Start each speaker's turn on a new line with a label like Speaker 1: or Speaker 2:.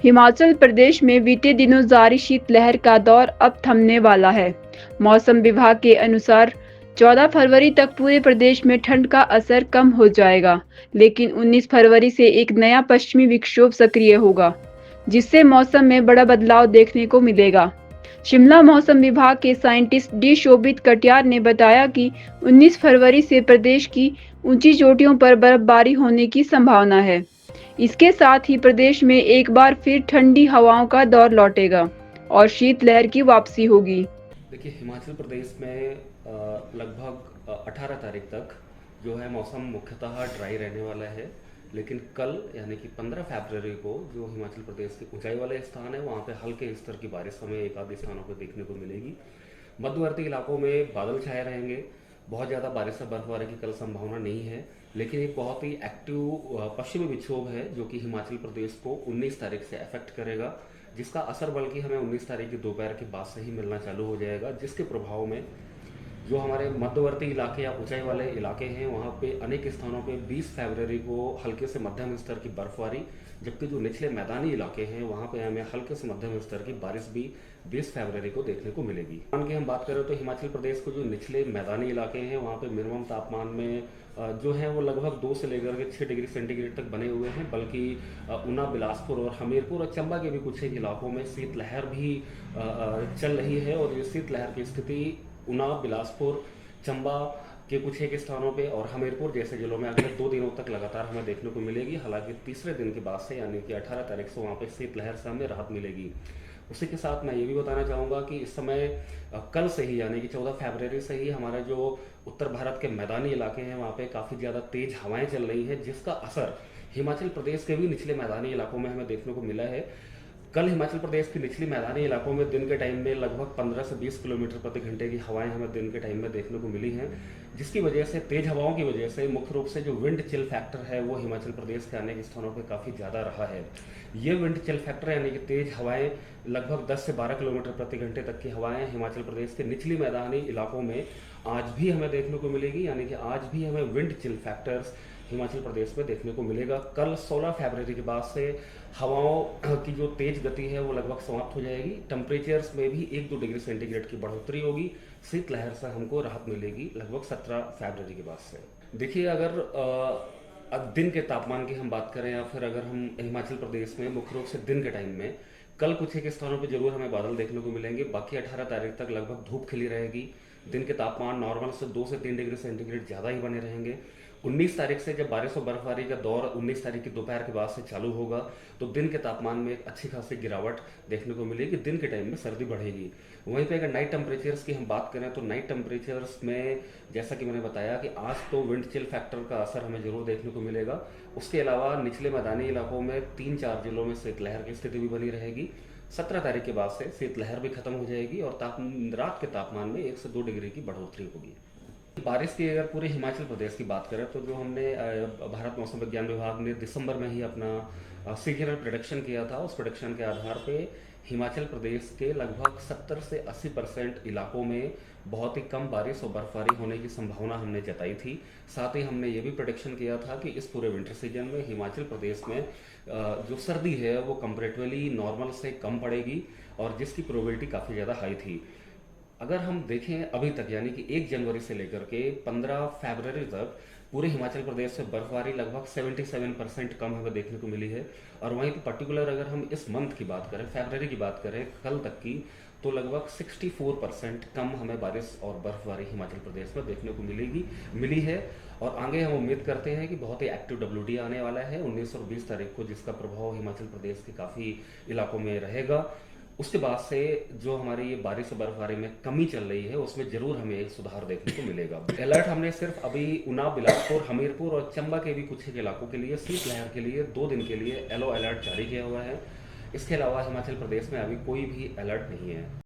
Speaker 1: हिमाचल प्रदेश में बीते दिनों जारी शीतलहर का दौर अब थमने वाला है। मौसम विभाग के अनुसार 14 फरवरी तक पूरे प्रदेश में ठंड का असर कम हो जाएगा, लेकिन 19 फरवरी से एक नया पश्चिमी विक्षोभ सक्रिय होगा, जिससे मौसम में बड़ा बदलाव देखने को मिलेगा। शिमला मौसम विभाग के साइंटिस्ट डी शोभित कटियार ने बताया कि 19 फरवरी से प्रदेश की ऊंची चोटियों पर बर्फबारी होने की संभावना है। इसके साथ ही प्रदेश में एक बार फिर ठंडी हवाओं का दौर लौटेगा और शीतलहर की वापसी होगी।
Speaker 2: देखिए, हिमाचल प्रदेश में लगभग 18 तारीख तक जो है मौसम मुख्यतः ड्राई रहने वाला है। लेकिन कल यानी कि 15 फरवरी को जो हिमाचल प्रदेश के ऊंचाई वाले स्थान है वहाँ पे हल्के स्तर की बारिश हमें एक आधे स्थानों पर देखने को मिलेगी। मध्यवर्ती इलाकों में बादल छाए रहेंगे। बहुत ज़्यादा बारिश और बर्फबारी की कल संभावना नहीं है, लेकिन एक बहुत ही एक्टिव पश्चिमी विक्षोभ है जो कि हिमाचल प्रदेश को 19 तारीख से अफेक्ट करेगा, जिसका असर बल्कि हमें 19 तारीख की दोपहर के बाद से ही मिलना चालू हो जाएगा, जिसके प्रभाव में जो हमारे मध्यवर्ती इलाके या ऊंचाई वाले इलाके हैं वहाँ पे अनेक स्थानों पे 20 फरवरी को हल्के से मध्यम स्तर की बर्फबारी, जबकि जो निचले मैदानी इलाके हैं वहाँ पे हमें हल्के से मध्यम स्तर की बारिश भी 20 फरवरी को देखने को मिलेगी। तापमान की हम बात करें तो हिमाचल प्रदेश के जो निचले मैदानी इलाके हैं वहाँ पे मिनिमम तापमान में जो है वो लगभग 2 से लेकर के 6 डिग्री सेंटीग्रेड तक बने हुए हैं, बल्कि ऊना, बिलासपुर और हमीरपुर और चंबा के भी कुछ एक इलाकों में शीतलहर भी चल रही है। और ये शीतलहर की स्थिति ऊना, बिलासपुर, चंबा के कुछ एक स्थानों पे और हमीरपुर जैसे जिलों में अगले 2 दिनों तक लगातार हमें देखने को मिलेगी। हालांकि तीसरे दिन के बाद से यानी कि 18 तारीख से वहाँ पे शीतलहर से हमें राहत मिलेगी। उसी के साथ मैं ये भी बताना चाहूँगा कि इस समय कल से ही यानी कि 14 फरवरी से ही हमारे जो उत्तर भारत के मैदानी इलाके हैं वहाँ पे काफ़ी ज़्यादा तेज हवाएं चल रही हैं, जिसका असर हिमाचल प्रदेश के भी निचले मैदानी इलाकों में हमें देखने को मिला है। कल हिमाचल प्रदेश के निचली मैदानी इलाकों में दिन के टाइम में लगभग 15 से 20 किलोमीटर प्रति घंटे की हवाएं हमें दिन के टाइम में देखने को मिली हैं, जिसकी वजह से तेज हवाओं की वजह से मुख्य रूप से जो विंड चिल फैक्टर है वो हिमाचल प्रदेश के अनेक स्थानों पर काफ़ी ज़्यादा रहा है। ये विंड चिल फैक्टर यानी कि तेज हवाएं लगभग 10 से 12 किलोमीटर प्रति घंटे तक की हवाएं हिमाचल प्रदेश के निचली मैदानी इलाकों में आज भी हमें देखने को मिलेगी, यानी कि आज भी हमें wind chill factors Himachal Pradesh में देखने को मिलेगा। कल 16 फरवरी के बाद से हवाओं की जो तेज गति है वो लगभग समाप्त हो जाएगी। टेम्परेचर्स में भी 1-2 डिग्री सेंटीग्रेड की बढ़ोतरी होगी। शीतलहर से हमको राहत मिलेगी लगभग 17 फरवरी के बाद से। देखिए, अगर दिन के तापमान की हम बात करें या फिर अगर हम हिमाचल प्रदेश में मुख्य रूप से दिन के टाइम में कल कुछ एक स्थानों पर जरूर हमें बादल देखने को मिलेंगे। बाकी 18 तारीख तक लगभग धूप खिली रहेगी। दिन के तापमान नॉर्मल से 2 से 3 डिग्री सेंटीग्रेड ज़्यादा ही बने रहेंगे। 19 तारीख से जब बारिश और बर्फबारी का दौर 19 तारीख की दोपहर के बाद से चालू होगा तो दिन के तापमान में एक अच्छी खासी गिरावट देखने को मिलेगी। दिन के टाइम में सर्दी बढ़ेगी। वहीं पे अगर नाइट टेम्परेचर्स की हम बात करें तो नाइट टेम्परेचर्स में जैसा कि मैंने बताया कि आज तो विंड चिल फैक्टर का असर हमें जरूर देखने को मिलेगा। उसके अलावा निचले मैदानी इलाकों में 3-4 जिलों में शीतलहर की स्थिति भी बनी रहेगी। 17 तारीख के बाद से शीतलहर भी खत्म हो जाएगी और रात के तापमान में 1 से 2 डिग्री की बढ़ोतरी होगी। बारिश की अगर पूरे हिमाचल प्रदेश की बात करें तो जो हमने भारत मौसम विज्ञान विभाग ने दिसंबर में ही अपना सीजनल प्रोडिक्शन किया था, उस प्रोडिक्शन के आधार पे हिमाचल प्रदेश के लगभग 70 से 80% इलाकों में बहुत ही कम बारिश और बर्फबारी होने की संभावना हमने जताई थी। साथ ही हमने ये भी प्रोडिक्शन किया था कि इस पूरे विंटर सीजन में हिमाचल प्रदेश में जो सर्दी है वो कंपेरेटिवली नॉर्मल से कम पड़ेगी और जिसकी प्रोबेबिलिटी काफ़ी ज़्यादा हाई थी। अगर हम देखें अभी तक यानी कि 1 जनवरी से लेकर के 15 फरवरी तक पूरे हिमाचल प्रदेश से बर्फबारी लगभग 77% कम हमें देखने को मिली है। और वहीं पर पर्टिकुलर अगर हम इस मंथ की बात करें, फरवरी की बात करें कल तक की, तो लगभग 64% कम हमें बारिश और बर्फबारी हिमाचल प्रदेश में देखने को मिली है। और आगे हम उम्मीद करते हैं कि बहुत ही एक्टिव WD आने वाला है 19 और 20 तारीख को, जिसका प्रभाव हिमाचल प्रदेश के काफ़ी इलाकों में रहेगा। उसके बाद से जो हमारी ये बारिश और बर्फबारी में कमी चल रही है उसमें जरूर हमें एक सुधार देखने को मिलेगा। अलर्ट हमने सिर्फ अभी ऊना, बिलासपुर, हमीरपुर और चंबा के भी कुछ एक इलाकों के लिए शीतलहर के लिए 2 दिन के लिए येलो अलर्ट जारी किया हुआ है। इसके अलावा हिमाचल प्रदेश में अभी कोई भी अलर्ट नहीं है।